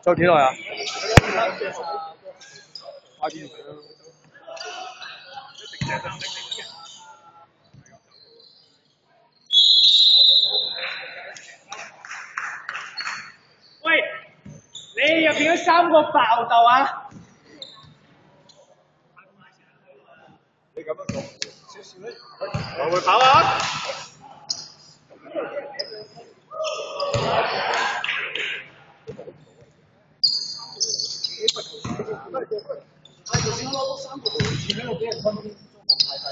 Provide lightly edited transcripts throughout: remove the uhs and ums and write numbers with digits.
仲有幾耐啊？快啲喂，你入邊嗰3個爆豆啊！你咁樣做少少咧，我會跑啊！頭先我攞到3個回轉喺度俾人分中國太低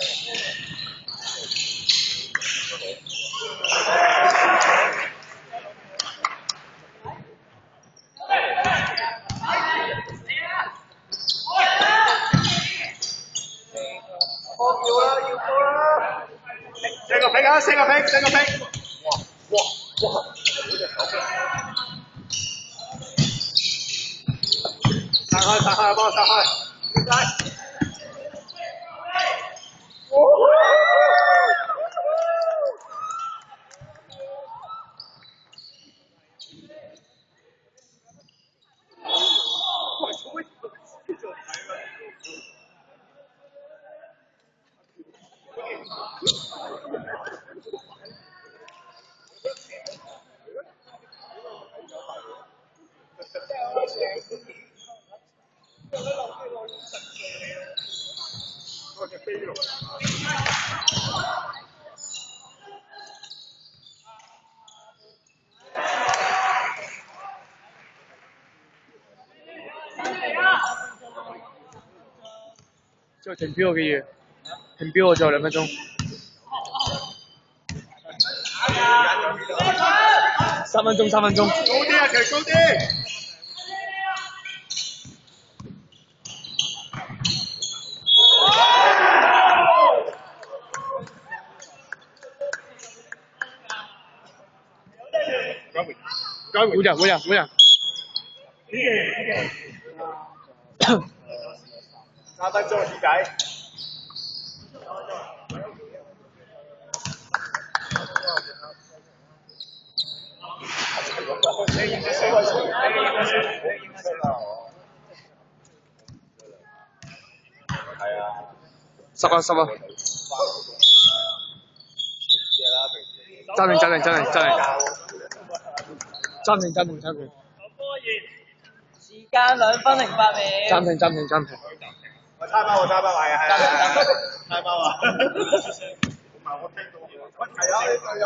四個拼啊！四個拼！四個拼！哇！散開！散開！幫我散開！點解？之後停表嘅嘢，停表我仲有2分鐘。3分鐘，3分鐘。高啲啊！其實高啲。會啊！3分鐘點解？係啊。10啊！暫停。時間2分08秒。暫停。我猜包，係啊。猜包啊！我聽到。係啊，有。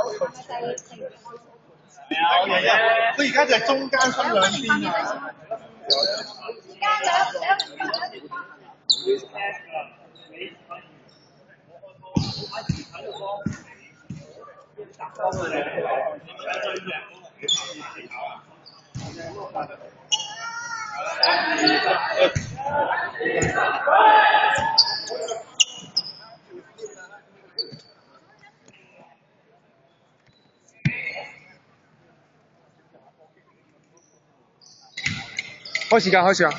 佢而家就係中間分兩邊啊！開時間。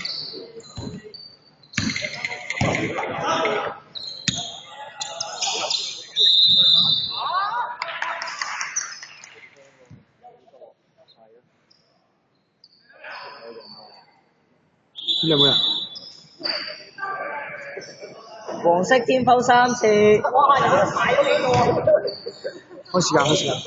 有冇啊？黃色天鋪3次。哇！有得買咗幾個啊！開時間。開時間。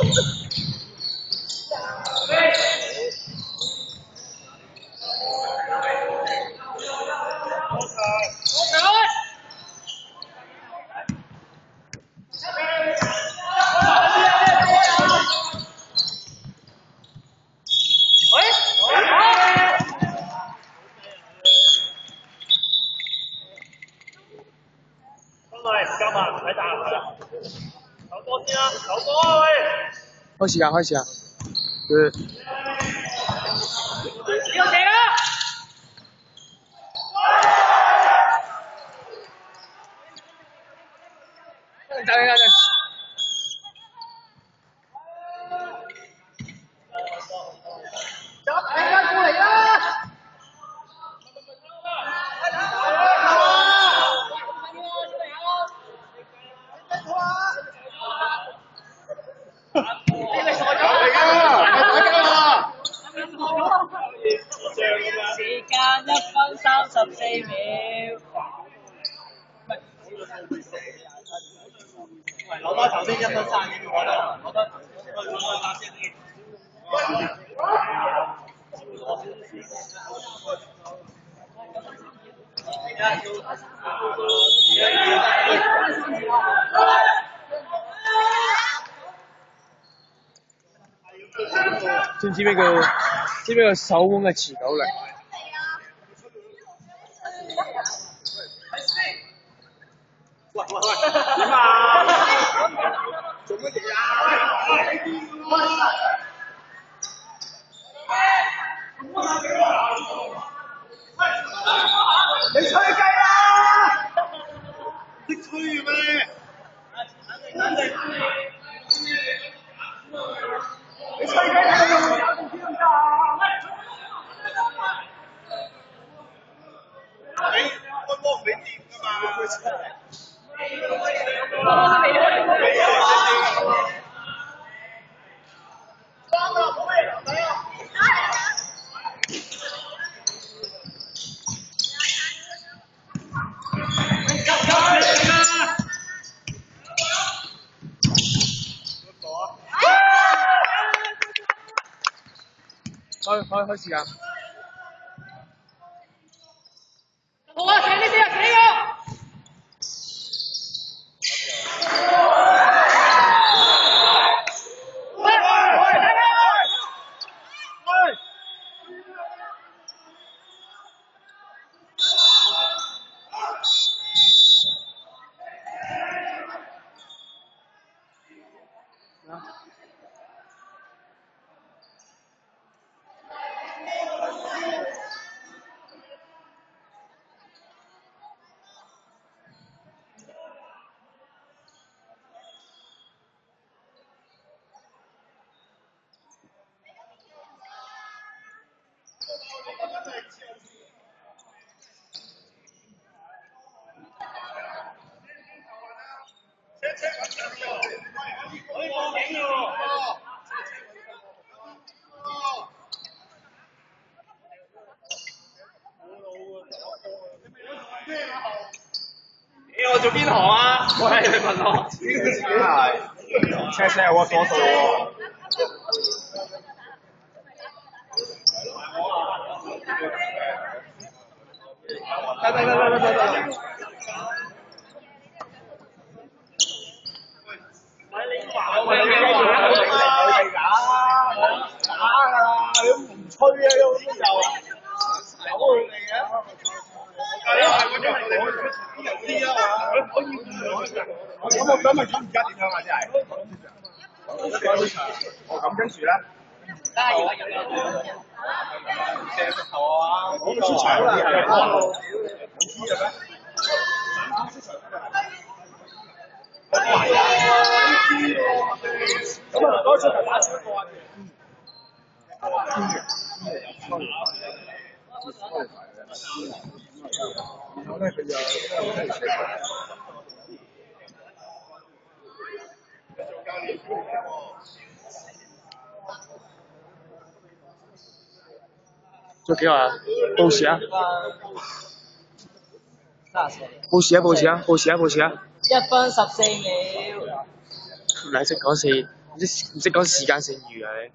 1分34秒。留翻頭先1分30秒，我覺得知唔知咩叫手腕嘅持久力？喂，點啊？做乜嘢啊？你吹雞啦！識吹嘅咩？冷靜！你吹雞睇到有冇搞掂添㗎？你開波唔俾掂㗎嘛？開時間。好啊，請呢啲啊，幾個？我做邊行啊？喂，你問我。自己係。車有個多數喎。得。喂，你假㗎啦！你都唔吹啊，都又有佢哋嘅。咁我想問咁而家點樣啊？真係。咁跟住咧？射直頭啊！我出場啦！唔知嘅咩？咁啊，嗰出頭打少一個啊！做幾耐啊？報時啊！報時啊！1分14秒。唔係識講唔識講時間剩餘啊你。